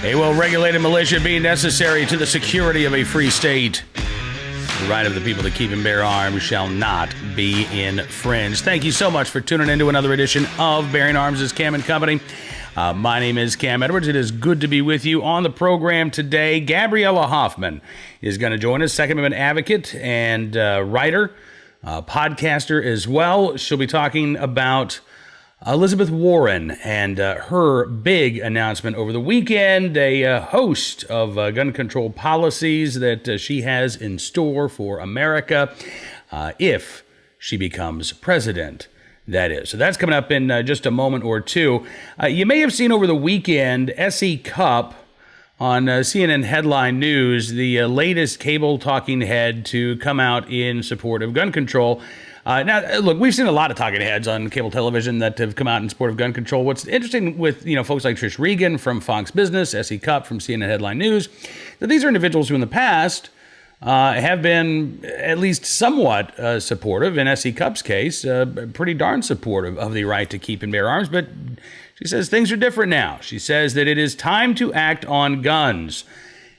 A well-regulated militia being necessary to the security of a free state. The right of the people to keep and bear arms shall not be infringed. Thank you so much for tuning into another edition of Bearing Arms' Cam and Company. My name is Cam Edwards. It is good to be with you on the program today. Gabriella Hoffman is going to join us, Second Amendment advocate and writer, podcaster as well. She'll be talking about Elizabeth Warren and her big announcement over the weekend, a host of gun control policies that she has in store for America if she becomes president, that is. So that's coming up in just a moment or two. You may have seen over the weekend Cupp on CNN Headline News, the latest cable talking head to come out in support of gun control. Now, look, we've seen a lot of talking heads on cable television that have come out in support of gun control. What's interesting with, folks like Trish Regan from Fox Business, Cupp from CNN Headline News, that these are individuals who in the past have been at least somewhat supportive. In Cupp's case, pretty darn supportive of the right to keep and bear arms. But she says things are different now. She says that it is time to act on guns.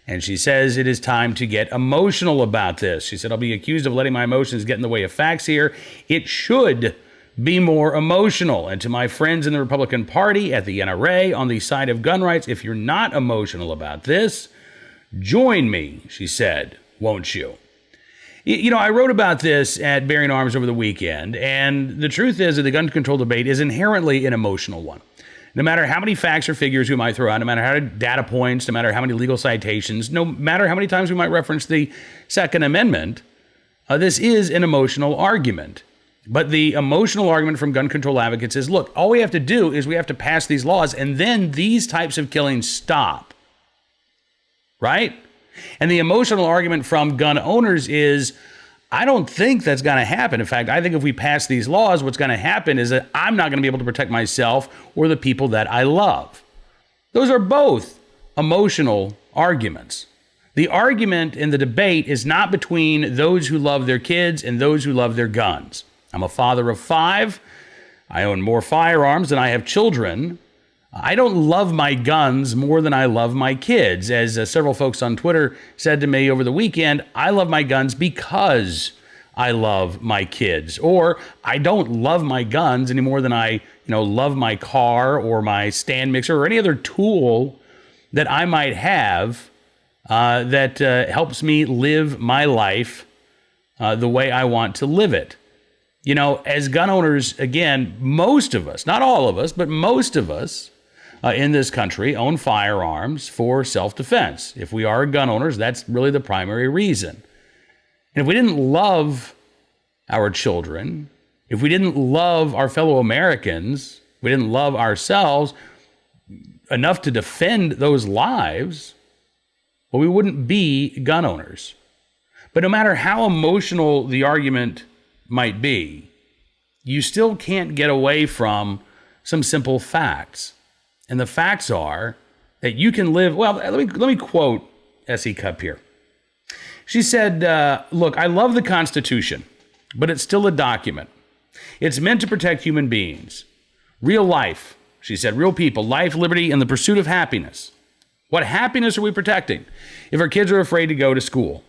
And she says it is time to get emotional about this. She said, I'll be accused of letting my emotions get in the way of facts here. It should be more emotional. And to my friends in the Republican Party, at the NRA, on the side of gun rights, if you're not emotional about this, join me, she said, won't you? I wrote about this at Bearing Arms over the weekend, and the truth is that the gun control debate is inherently an emotional one. No matter how many facts or figures we might throw out, no matter how many data points, no matter how many legal citations, no matter how many times we might reference the Second Amendment, this is an emotional argument. But the emotional argument from gun control advocates is, look, all we have to do is we have to pass these laws, and then these types of killings stop. Right? And the emotional argument from gun owners is, I don't think that's going to happen. In fact, I think if we pass these laws, what's going to happen is that I'm not going to be able to protect myself or the people that I love. Those are both emotional arguments. The argument in the debate is not between those who love their kids and those who love their guns. I'm a father of 5. I own more firearms than I have children. I don't love my guns more than I love my kids. As several folks on Twitter said to me over the weekend, I love my guns because I love my kids. Or I don't love my guns any more than I, love my car or my stand mixer or any other tool that I might have that helps me live my life the way I want to live it. As gun owners, again, most of us, not all of us, but most of us, in this country own firearms for self-defense. If we are gun owners, that's really the primary reason. And if we didn't love our children, if we didn't love our fellow Americans, we didn't love ourselves enough to defend those lives, well, we wouldn't be gun owners. But no matter how emotional the argument might be, you still can't get away from some simple facts. And the facts are that you can live, well, let me quote Cupp here. She said, look, I love the Constitution, but it's still a document. It's meant to protect human beings. Real life, she said, real people, life, liberty, and the pursuit of happiness. What happiness are we protecting if our kids are afraid to go to school?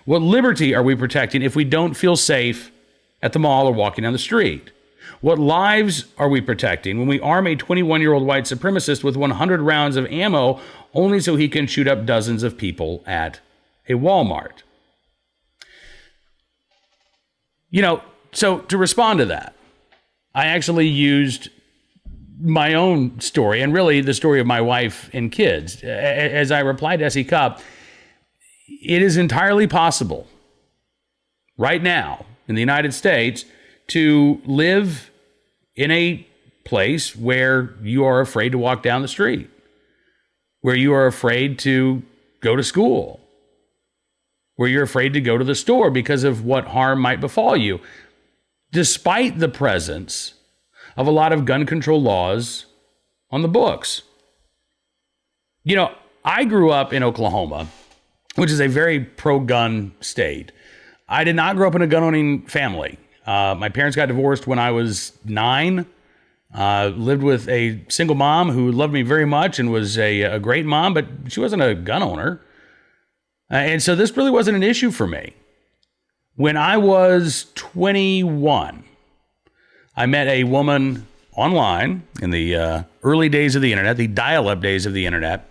What liberty are we protecting if we don't feel safe at the mall or walking down the street? What lives are we protecting when we arm a 21-year-old white supremacist with 100 rounds of ammo only so he can shoot up dozens of people at a Walmart? So to respond to that, I actually used my own story and really the story of my wife and kids. As I replied to Cupp, it is entirely possible right now in the United States to live in a place where you are afraid to walk down the street, where you are afraid to go to school, where you're afraid to go to the store because of what harm might befall you, despite the presence of a lot of gun control laws on the books. I grew up in Oklahoma, which is a very pro-gun state. I did not grow up in a gun-owning family. My parents got divorced when I was 9. Lived with a single mom who loved me very much and was a great mom, but she wasn't a gun owner. And so this really wasn't an issue for me. When I was 21, I met a woman online in the early days of the internet, the dial-up days of the internet.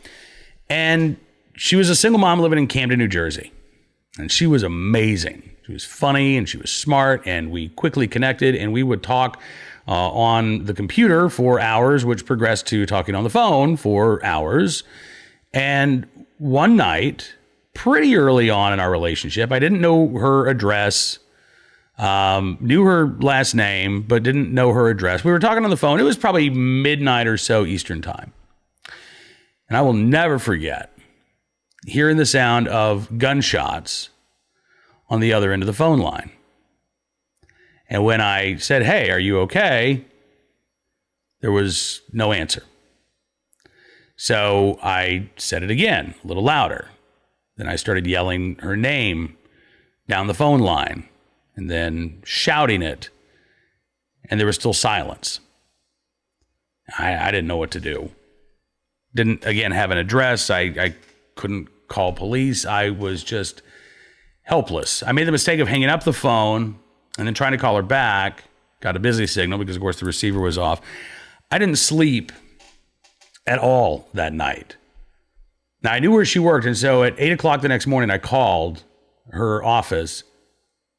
And she was a single mom living in Camden, New Jersey. And she was amazing. She was funny and she was smart, and we quickly connected, and we would talk on the computer for hours, which progressed to talking on the phone for hours. And one night, pretty early on in our relationship, I didn't know her address, knew her last name, but didn't know her address. We were talking on the phone. It was probably midnight or so Eastern time. And I will never forget hearing the sound of gunshots on the other end of the phone line. And when I said, "Hey, are you okay?" there was no answer. So I said it again, a little louder. Then I started yelling her name down the phone line and then shouting it. And there was still silence. I didn't know what to do. Didn't, again, have an address. I couldn't call police. I was just helpless. I made the mistake of hanging up the phone and then trying to call her back. Got a busy signal because, of course, the receiver was off. I didn't sleep at all that night. Now, I knew where she worked, and so at 8 o'clock the next morning, I called her office,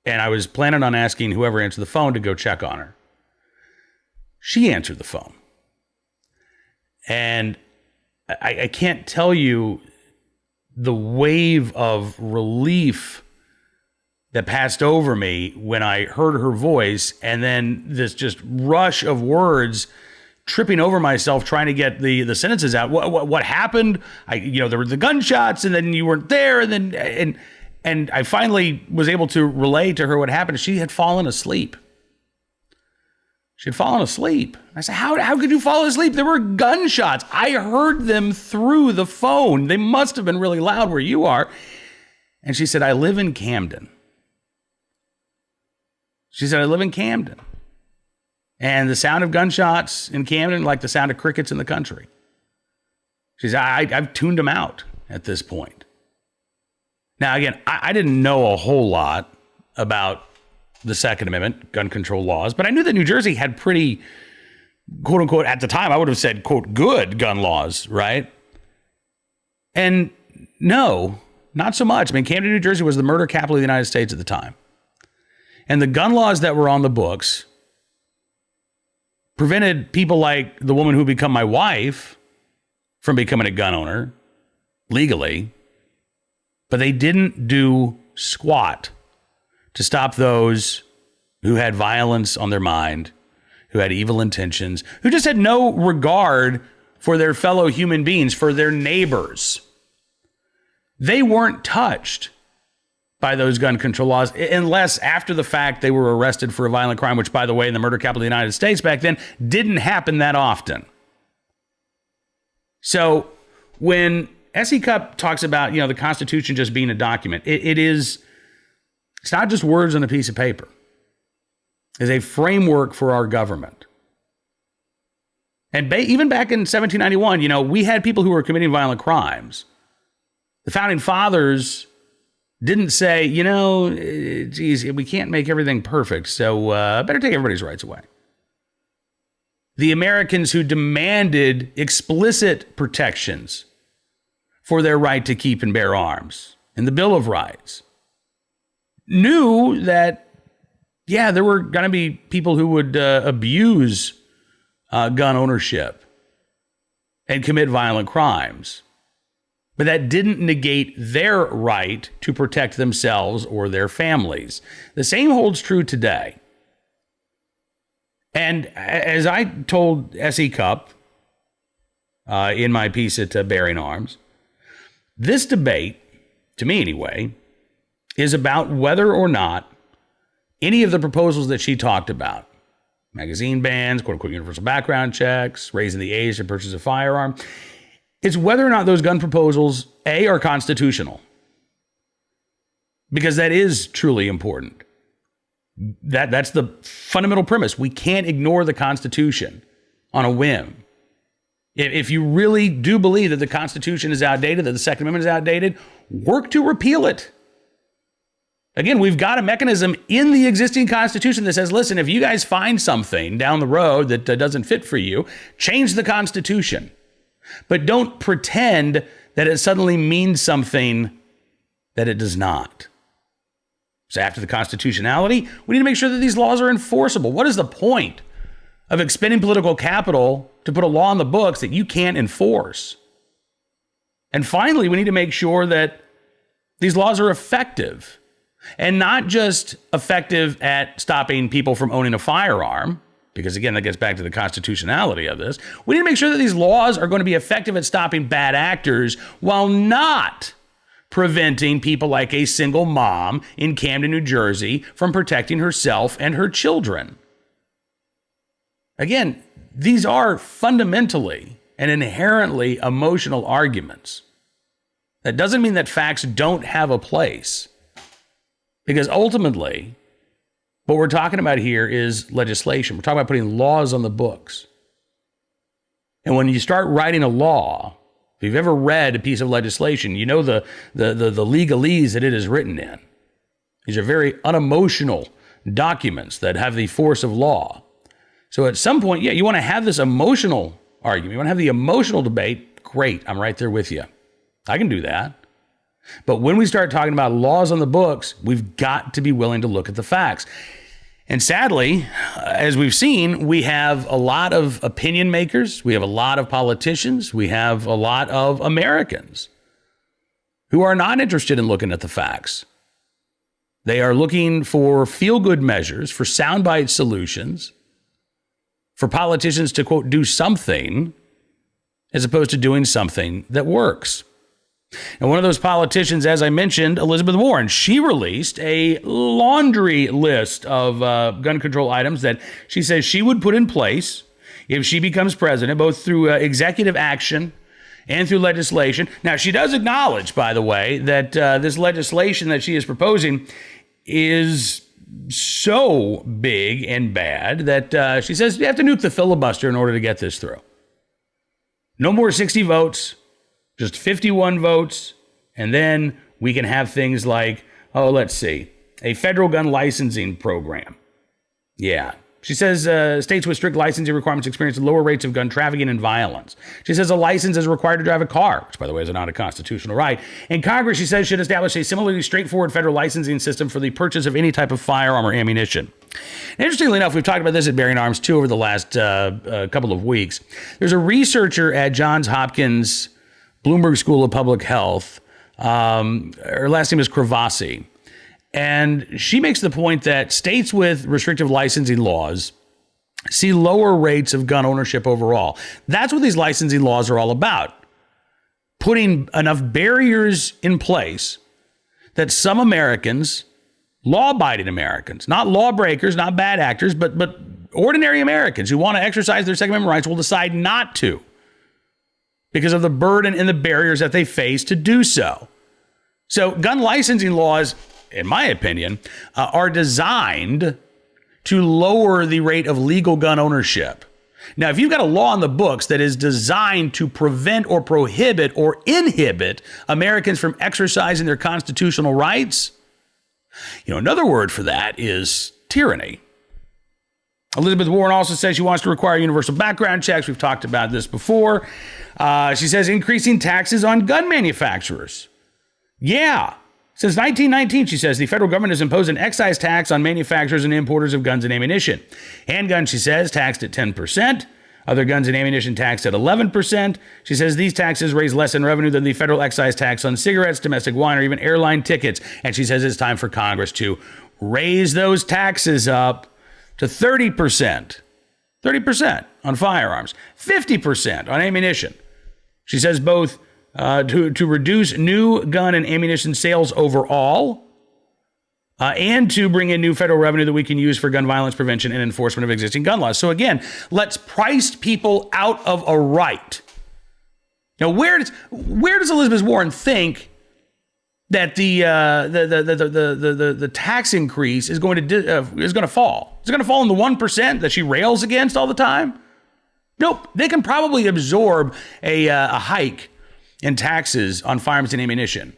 and I was planning on asking whoever answered the phone to go check on her. She answered the phone. And I can't tell you the wave of relief that passed over me when I heard her voice, and then this just rush of words, tripping over myself trying to get the sentences out. What happened? There were the gunshots, and then you weren't there, and I finally was able to relay to her what happened. She had fallen asleep. She had fallen asleep. I said, how could you fall asleep? There were gunshots. I heard them through the phone. They must have been really loud where you are. And she said, I live in Camden. She said, I live in Camden. And the sound of gunshots in Camden, like the sound of crickets in the country. She said, I've tuned them out at this point. Now, again, I didn't know a whole lot about the Second Amendment, gun control laws, but I knew that New Jersey had pretty, quote unquote, at the time, I would have said, quote, good gun laws, right? And no, not so much. I mean, Camden, New Jersey was the murder capital of the United States at the time. And the gun laws that were on the books prevented people like the woman who became my wife from becoming a gun owner legally, but they didn't do squat to stop those who had violence on their mind, who had evil intentions, who just had no regard for their fellow human beings, for their neighbors. They weren't touched by those gun control laws unless after the fact they were arrested for a violent crime, which, by the way, in the murder capital of the United States back then didn't happen that often. So when S.E. Cupp talks about, the Constitution just being a document, it's not just words on a piece of paper. It's a framework for our government. And even back in 1791, we had people who were committing violent crimes. The founding fathers didn't say, geez, we can't make everything perfect, so better take everybody's rights away. The Americans who demanded explicit protections for their right to keep and bear arms in the Bill of Rights knew that, there were going to be people who would abuse gun ownership and commit violent crimes. But that didn't negate their right to protect themselves or their families. The same holds true today. And as I told S.E. Cupp in my piece at Bearing Arms, this debate, to me anyway, is about whether or not any of the proposals that she talked about, magazine bans, quote unquote, universal background checks, raising the age to purchase a firearm, it's whether or not those gun proposals, A, are constitutional. Because that is truly important. That's the fundamental premise. We can't ignore the Constitution on a whim. If you really do believe that the Constitution is outdated, that the Second Amendment is outdated, work to repeal it. Again, we've got a mechanism in the existing Constitution that says, listen, if you guys find something down the road that doesn't fit for you, change the Constitution. But don't pretend that it suddenly means something that it does not. So after the constitutionality, we need to make sure that these laws are enforceable. What is the point of expending political capital to put a law on the books that you can't enforce? And finally, we need to make sure that these laws are effective, and not just effective at stopping people from owning a firearm, because again, that gets back to the constitutionality of this. We need to make sure that these laws are going to be effective at stopping bad actors while not preventing people like a single mom in Camden, New Jersey from protecting herself and her children. Again, these are fundamentally and inherently emotional arguments. That doesn't mean that facts don't have a place, because ultimately, what we're talking about here is legislation. We're talking about putting laws on the books. And when you start writing a law, if you've ever read a piece of legislation, you know the legalese that it is written in. These are very unemotional documents that have the force of law. So at some point, you want to have this emotional argument. You want to have the emotional debate. Great, I'm right there with you. I can do that. But when we start talking about laws on the books, we've got to be willing to look at the facts. And sadly, as we've seen, we have a lot of opinion makers, we have a lot of politicians, we have a lot of Americans who are not interested in looking at the facts. They are looking for feel-good measures, for soundbite solutions, for politicians to, quote, do something, as opposed to doing something that works. And one of those politicians, as I mentioned, Elizabeth Warren, she released a laundry list of gun control items that she says she would put in place if she becomes president, both through executive action and through legislation. Now, she does acknowledge, by the way, that this legislation that she is proposing is so big and bad that she says you have to nuke the filibuster in order to get this through. No more 60 votes. Just 51 votes, and then we can have things like, a federal gun licensing program. Yeah. She says states with strict licensing requirements experience lower rates of gun trafficking and violence. She says a license is required to drive a car, which, by the way, is not a constitutional right. And Congress, she says, should establish a similarly straightforward federal licensing system for the purchase of any type of firearm or ammunition. And interestingly enough, we've talked about this at Bearing Arms, too, over the last couple of weeks. There's a researcher at Johns Hopkins Bloomberg School of Public Health. Her last name is Cravasi. And she makes the point that states with restrictive licensing laws see lower rates of gun ownership overall. That's what these licensing laws are all about. Putting enough barriers in place that some Americans, law-abiding Americans, not lawbreakers, not bad actors, but ordinary Americans who want to exercise their Second Amendment rights will decide not to, because of the burden and the barriers that they face to do so. So gun licensing laws, in my opinion, are designed to lower the rate of legal gun ownership. Now, if you've got a law on the books that is designed to prevent or prohibit or inhibit Americans from exercising their constitutional rights, another word for that is tyranny. Elizabeth Warren also says she wants to require universal background checks. We've talked about this before. She says increasing taxes on gun manufacturers. Yeah. Since 1919, she says, the federal government has imposed an excise tax on manufacturers and importers of guns and ammunition. Handguns, she says, taxed at 10%. Other guns and ammunition taxed at 11%. She says these taxes raise less in revenue than the federal excise tax on cigarettes, domestic wine, or even airline tickets. And she says it's time for Congress to raise those taxes up to 30%. 30% on firearms, 50% on ammunition. She says both to reduce new gun and ammunition sales overall, and to bring in new federal revenue that we can use for gun violence prevention and enforcement of existing gun laws. So again, let's price people out of a right. Now, where does Elizabeth Warren think that the tax increase is going to fall? Is it going to fall in the 1% that she rails against all the time? Nope. They can probably absorb a hike in taxes on firearms and ammunition.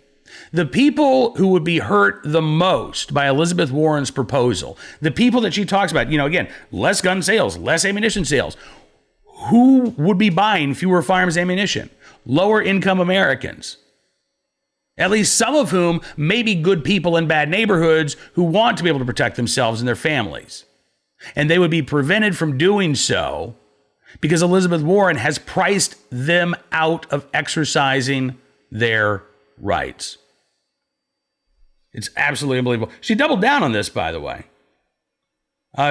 The people who would be hurt the most by Elizabeth Warren's proposal, the people that she talks about, again, less gun sales, less ammunition sales, who would be buying fewer firearms and ammunition? Lower income Americans. At least some of whom may be good people in bad neighborhoods who want to be able to protect themselves and their families. And they would be prevented from doing so because Elizabeth Warren has priced them out of exercising their rights. It's absolutely unbelievable. She doubled down on this, by the way.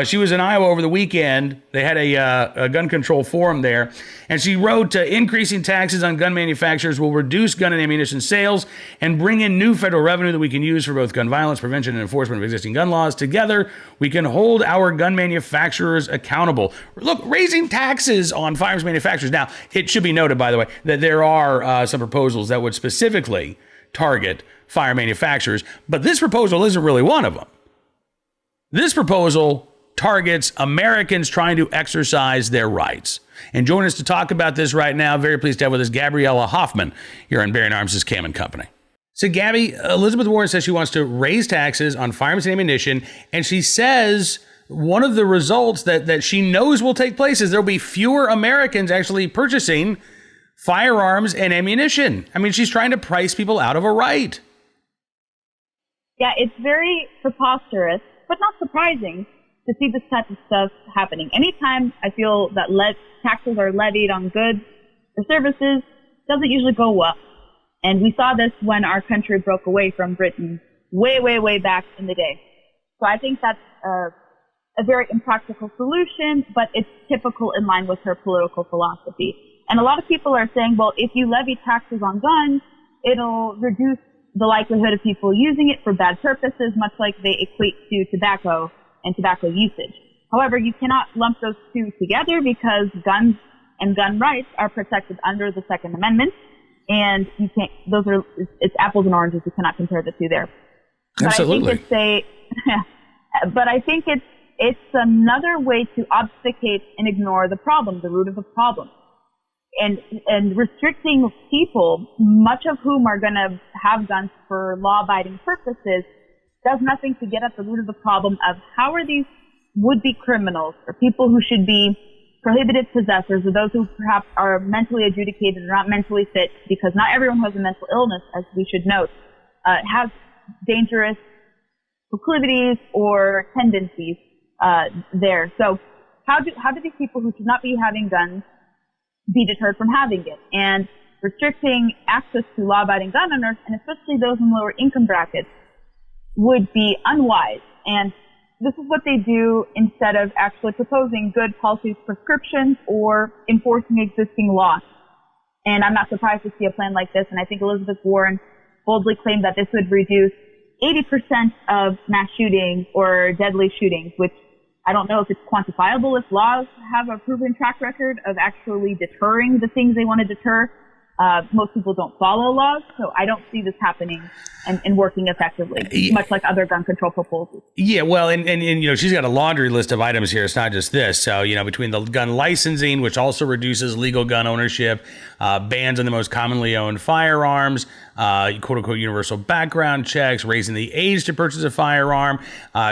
She was in Iowa over the weekend. They had a gun control forum there. And she wrote, increasing taxes on gun manufacturers will reduce gun and ammunition sales and bring in new federal revenue that we can use for both gun violence prevention and enforcement of existing gun laws. Together, we can hold our gun manufacturers accountable. Look, raising taxes on firearms manufacturers. Now, it should be noted, by the way, that there are some proposals that would specifically target fire manufacturers, but this proposal isn't really one of them. This proposal targets Americans trying to exercise their rights. And join us to talk about this right now, very pleased to have with us Gabriella Hoffman here on Bearing Arms' Cam & Company. So, Gabby, Elizabeth Warren says she wants to raise taxes on firearms and ammunition, and she says one of the results that she knows will take place is there'll be fewer Americans actually purchasing firearms and ammunition. I mean, she's trying to price people out of a right. Yeah, it's very preposterous, but not surprising to see this type of stuff happening. Anytime I feel that taxes are levied on goods or services, it doesn't usually go well. And we saw this when our country broke away from Britain way, way, way back in the day. So I think that's a very impractical solution, but it's typical in line with her political philosophy. And a lot of people are saying, well, if you levy taxes on guns, it'll reduce the likelihood of people using it for bad purposes, much like they equate to tobacco and tobacco usage. However, you cannot lump those two together because guns and gun rights are protected under the Second Amendment, and you can't. It's apples and oranges. You cannot compare the two there. Absolutely. But I think it's another way to obfuscate and ignore the problem, the root of the problem. And restricting people, much of whom are going to have guns for law-abiding purposes, does nothing to get at the root of the problem of how are these would-be criminals or people who should be prohibited possessors or those who perhaps are mentally adjudicated or not mentally fit, because not everyone who has a mental illness, as we should note, has dangerous proclivities or tendencies there. So how do these people who should not be having guns be deterred from having it? And restricting access to law-abiding gun owners, and especially those in lower income brackets, would be unwise. And this is what they do instead of actually proposing good policy prescriptions or enforcing existing laws. And I'm not surprised to see a plan like this. And I think Elizabeth Warren boldly claimed that this would reduce 80% of mass shootings or deadly shootings, which I don't know if it's quantifiable if laws have a proven track record of actually deterring the things they want to deter. Most people don't follow laws, so I don't see this happening and working effectively, much like other gun control proposals. Yeah, well, and she's got a laundry list of items here. It's not just this. So, between the gun licensing, which also reduces legal gun ownership, bans on the most commonly owned firearms, quote unquote universal background checks, raising the age to purchase a firearm,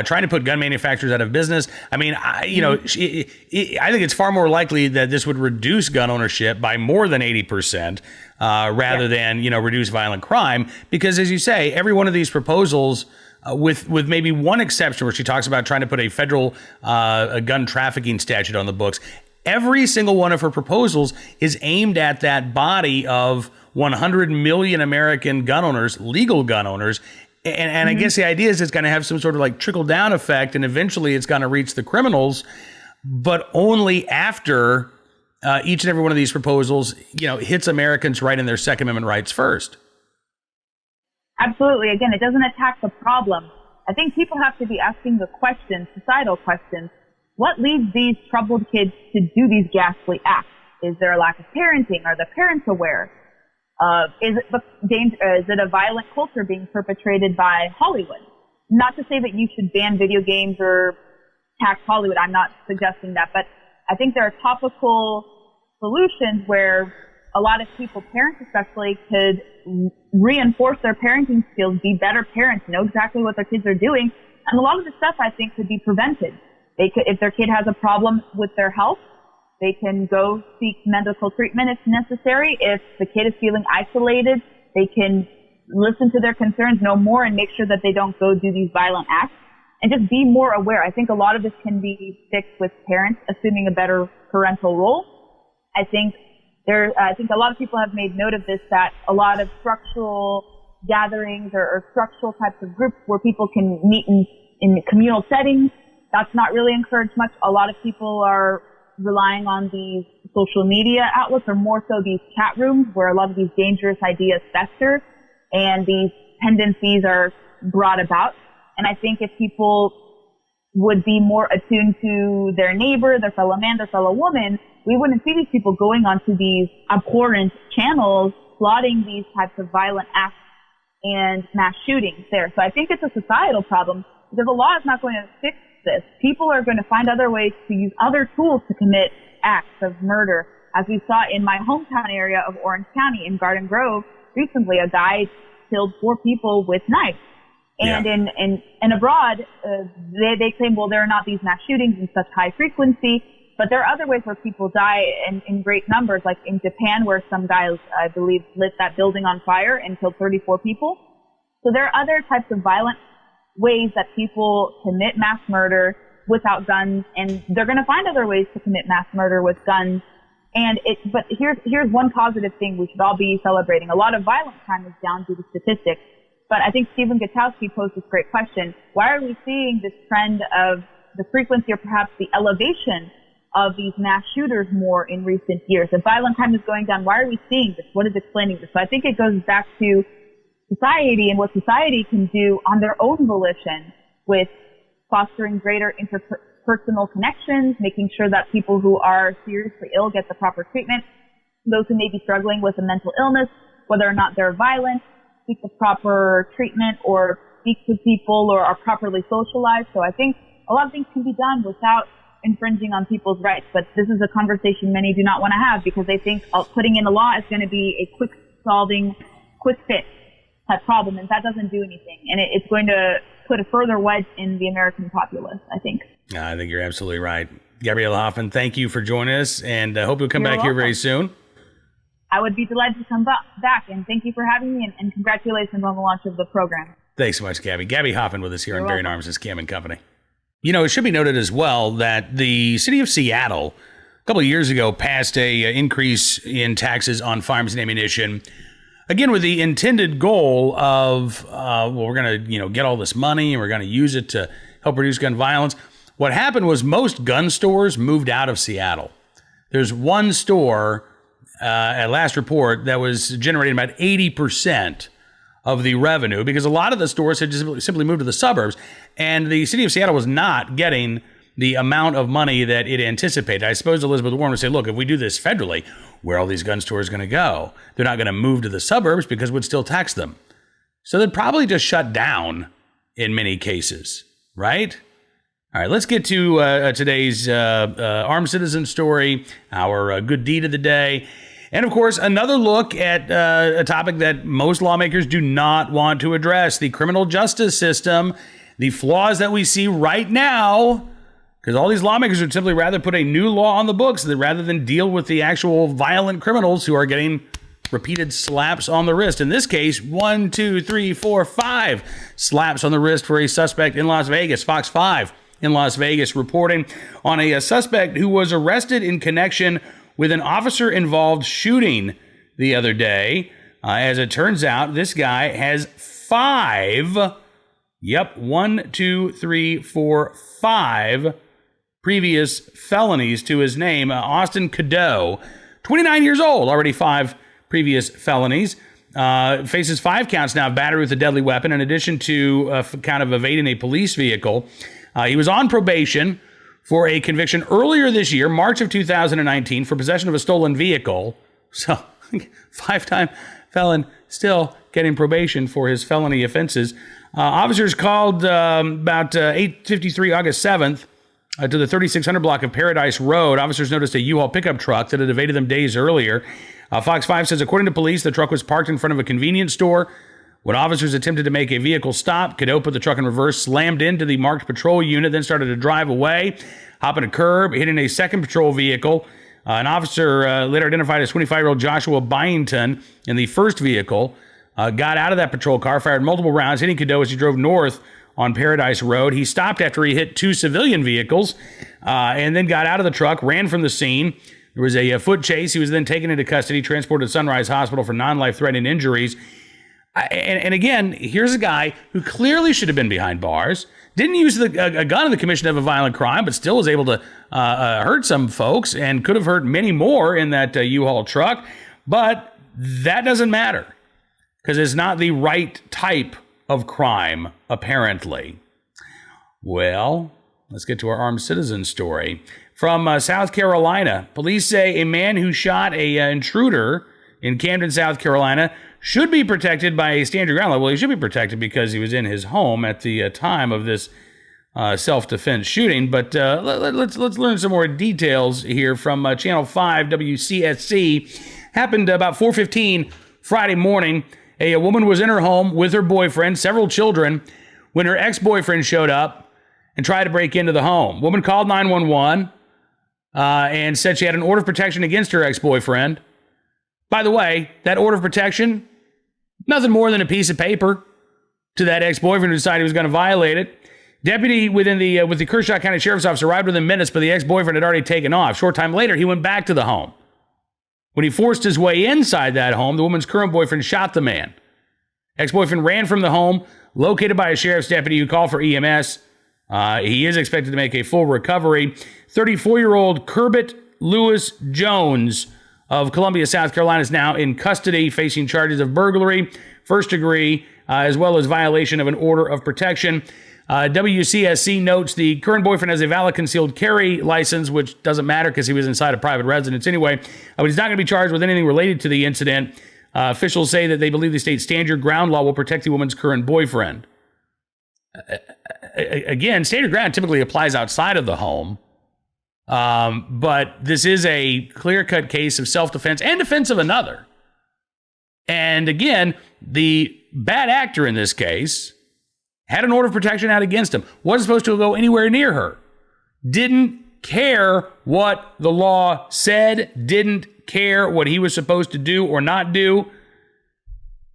trying to put gun manufacturers out of business. I mean, I think it's far more likely that this would reduce gun ownership by more than 80%. Rather than, reduce violent crime. Because as you say, every one of these proposals, with maybe one exception where she talks about trying to put a federal a gun trafficking statute on the books, every single one of her proposals is aimed at that body of 100 million American gun owners, legal gun owners. And I guess the idea is it's going to have some sort of like trickle down effect, and eventually it's going to reach the criminals, but only after each and every one of these proposals, hits Americans right in their Second Amendment rights first. Absolutely. Again, it doesn't attack the problem. I think people have to be asking the questions, societal questions. What leads these troubled kids to do these ghastly acts? Is there a lack of parenting? Are the parents aware? Is it a violent culture being perpetrated by Hollywood? Not to say that you should ban video games or tax Hollywood. I'm not suggesting that, but I think there are topical solutions where a lot of people, parents especially, could reinforce their parenting skills, be better parents, know exactly what their kids are doing. And a lot of the stuff, I think, could be prevented. They could, if their kid has a problem with their health, they can go seek medical treatment if necessary. If the kid is feeling isolated, they can listen to their concerns, know more, and make sure that they don't go do these violent acts. And just be more aware. I think a lot of this can be fixed with parents assuming a better parental role. I think a lot of people have made note of this, that a lot of structural gatherings or structural types of groups where people can meet in communal settings, that's not really encouraged much. A lot of people are relying on these social media outlets, or more so these chat rooms where a lot of these dangerous ideas fester and these tendencies are brought about. And I think if people would be more attuned to their neighbor, their fellow man, their fellow woman, we wouldn't see these people going onto these abhorrent channels, plotting these types of violent acts and mass shootings there. So I think it's a societal problem, because the law is not going to fix this. People are going to find other ways to use other tools to commit acts of murder. As we saw in my hometown area of Orange County in Garden Grove recently, a guy killed 4 people with knives. And in abroad, they claim, well, there are not these mass shootings in such high frequency, but there are other ways where people die in great numbers, like in Japan, where some guy, I believe, lit that building on fire and killed 34 people. So there are other types of violent ways that people commit mass murder without guns, and they're going to find other ways to commit mass murder with guns. But here's one positive thing we should all be celebrating. A lot of violent crime is down due to statistics. But I think Stephen Gutowski posed this great question. Why are we seeing this trend of the frequency or perhaps the elevation of these mass shooters more in recent years? If violent crime is going down, why are we seeing this? What is explaining this? So I think it goes back to society and what society can do on their own volition with fostering greater interpersonal connections, making sure that people who are seriously ill get the proper treatment, those who may be struggling with a mental illness, whether or not they're violent, seek the proper treatment or speak to people or are properly socialized. So I think a lot of things can be done without infringing on people's rights. But this is a conversation many do not want to have, because they think putting in a law is going to be a quick fix type problem, and that doesn't do anything. And it's going to put a further wedge in the American populace, I think. I think you're absolutely right. Gabriella Hoffman, thank you for joining us, and I hope you'll come back here very soon. I would be delighted to come back, and thank you for having me, and congratulations on the launch of the program. Thanks so much, Gabby. Gabby Hoffman with us here on Bearing Arms and Scam & Company. You know, it should be noted as well that the city of Seattle a couple of years ago passed a increase in taxes on firearms and ammunition, again with the intended goal of, we're going to get all this money and we're going to use it to help reduce gun violence. What happened was most gun stores moved out of Seattle. There's one store at last report that was generating about 80% of the revenue, because a lot of the stores had just simply moved to the suburbs, and the city of Seattle was not getting the amount of money that it anticipated. I suppose Elizabeth Warren would say, look, if we do this federally, where are all these gun stores going to go? They're not going to move to the suburbs because we'd still tax them. So they'd probably just shut down in many cases, right? All right, let's get to today's Armed Citizen story, our good deed of the day. And, of course, another look at a topic that most lawmakers do not want to address, the criminal justice system, the flaws that we see right now, because all these lawmakers would simply rather put a new law on the books rather than deal with the actual violent criminals who are getting repeated slaps on the wrist. In this case, 1, 2, 3, 4, 5 slaps on the wrist for a suspect in Las Vegas. Fox 5 in Las Vegas reporting on a suspect who was arrested in connection with an officer-involved shooting the other day. As it turns out, this guy has 5, 1, 2, 3, 4, 5 previous felonies to his name. Austin Cadeau, 29 years old, already 5 previous felonies. Faces 5 counts now of battery with a deadly weapon, in addition to count of evading a police vehicle. He was on probation for a conviction earlier this year, March of 2019, for possession of a stolen vehicle. So, 5-time felon, still getting probation for his felony offenses. Officers called about 8:53 August 7th to the 3600 block of Paradise Road. Officers noticed a U-Haul pickup truck that had evaded them days earlier. Fox 5 says, according to police, the truck was parked in front of a convenience store. When officers attempted to make a vehicle stop, Cadeau put the truck in reverse, slammed into the marked patrol unit, then started to drive away, hopping a curb, hitting a second patrol vehicle. An officer later identified as 25-year-old Joshua Byington in the first vehicle, got out of that patrol car, fired multiple rounds, hitting Cadeau as he drove north on Paradise Road. He stopped after he hit two civilian vehicles and then got out of the truck, ran from the scene. There was a foot chase. He was then taken into custody, transported to Sunrise Hospital for non-life-threatening injuries. And again, here's a guy who clearly should have been behind bars, didn't use a gun in the commission of a violent crime, but still was able to hurt some folks and could have hurt many more in that U-Haul truck. But that doesn't matter because it's not the right type of crime, apparently. Well, let's get to our armed citizen story. From South Carolina, police say a man who shot a intruder in Camden, South Carolina, should be protected by a stand your ground law. Well, he should be protected because he was in his home at the time of this self-defense shooting. But let's learn some more details here from Channel 5 WCSC. Happened about 4:15 Friday morning. A woman was in her home with her boyfriend, several children, when her ex-boyfriend showed up and tried to break into the home. Woman called 911 and said she had an order of protection against her ex-boyfriend. By the way, that order of protection, nothing more than a piece of paper to that ex-boyfriend who decided he was going to violate it. Deputy with the Kershaw County Sheriff's Office arrived within minutes, but the ex-boyfriend had already taken off. Short time later, he went back to the home. When he forced his way inside that home, the woman's current boyfriend shot the man. Ex-boyfriend ran from the home, located by a sheriff's deputy who called for EMS. He is expected to make a full recovery. 34-year-old Kerbit Lewis Jones of Columbia, South Carolina, is now in custody, facing charges of burglary, first degree, as well as violation of an order of protection. WCSC notes the current boyfriend has a valid concealed carry license, which doesn't matter because he was inside a private residence anyway. But he's not going to be charged with anything related to the incident. Officials say that they believe the state's stand your ground law will protect the woman's current boyfriend. Again, stand your ground typically applies outside of the home. But this is a clear-cut case of self-defense and defense of another. And again, the bad actor in this case had an order of protection out against him, wasn't supposed to go anywhere near her, didn't care what the law said, didn't care what he was supposed to do or not do.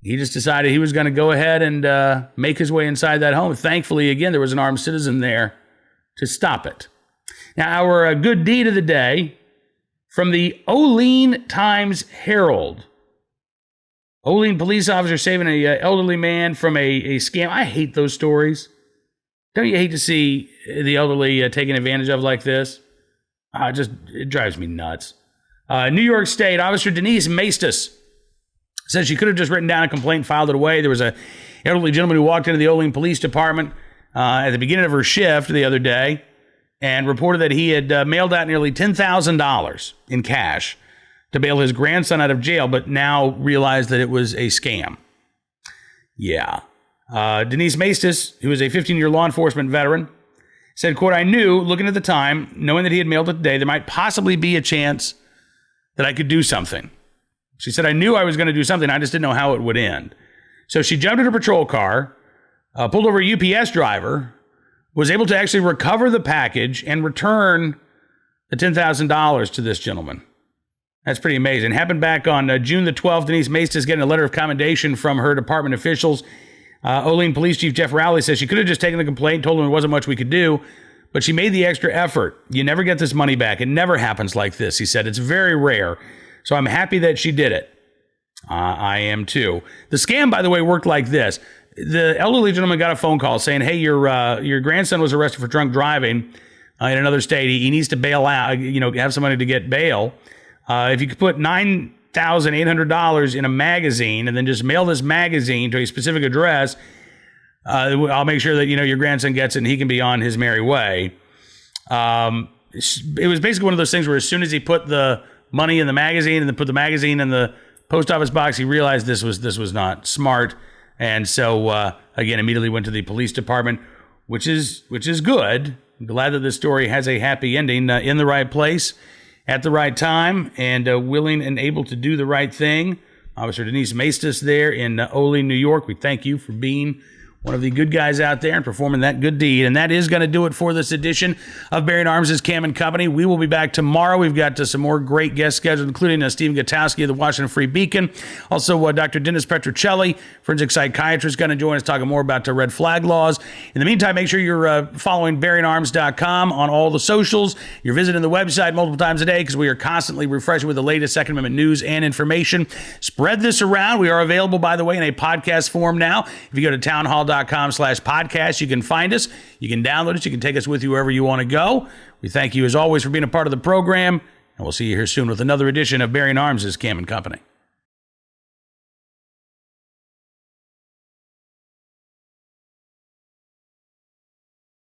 He just decided he was going to go ahead and make his way inside that home. Thankfully, again, there was an armed citizen there to stop it. Now, our good deed of the day from the Olean Times-Herald. Olean police officer saving an elderly man from a scam. I hate those stories. Don't you hate to see the elderly taken advantage of like this? It drives me nuts. New York State Officer Denise Maestas says she could have just written down a complaint and filed it away. There was an elderly gentleman who walked into the Olean Police Department at the beginning of her shift the other day and reported that he had mailed out nearly $10,000 in cash to bail his grandson out of jail, but now realized that it was a scam. Yeah. Denise Maestas, who is a 15-year law enforcement veteran, said, quote, I knew, looking at the time, knowing that he had mailed it today, there might possibly be a chance that I could do something. She said, I knew I was going to do something. I just didn't know how it would end. So she jumped in her patrol car, pulled over a UPS driver, was able to actually recover the package and return the $10,000 to this gentleman. That's pretty amazing. It happened back on June the 12th. Denise Maestas is getting a letter of commendation from her department officials. Olean Police Chief Jeff Rowley says she could have just taken the complaint, told him there wasn't much we could do, but she made the extra effort. You never get this money back. It never happens like this, he said. It's very rare. So I'm happy that she did it. I am too. The scam, by the way, worked like this. The elderly gentleman got a phone call saying, hey, your grandson was arrested for drunk driving in another state. He needs to bail out, have some money to get bail. If you could put $9,800 in a magazine and then just mail this magazine to a specific address, I'll make sure that, your grandson gets it and he can be on his merry way. It was basically one of those things where as soon as he put the money in the magazine and then put the magazine in the post office box, he realized this was not smart. And so, again, immediately went to the police department, which is good. I'm glad that this story has a happy ending, in the right place, at the right time, and willing and able to do the right thing. Officer Denise Maestas there in Olean, New York. We thank you for being one of the good guys out there and performing that good deed. And that is going to do it for this edition of Bearing Arms' Cam and Company. We will be back tomorrow. We've got some more great guests scheduled, including Stephen Gutowski of the Washington Free Beacon. Also, Dr. Dennis Petruccelli, forensic psychiatrist, going to join us talking more about red flag laws. In the meantime, make sure you're following bearingarms.com on all the socials. You're visiting the website multiple times a day because we are constantly refreshing with the latest Second Amendment news and information. Spread this around. We are available, by the way, in a podcast form now. If you go to townhall.com/podcast, you can find us. You can download it. You can take us with you wherever you want to go. We thank you, as always, for being a part of the program, and we'll see you here soon with another edition of Bearing Arms' Cam and Company.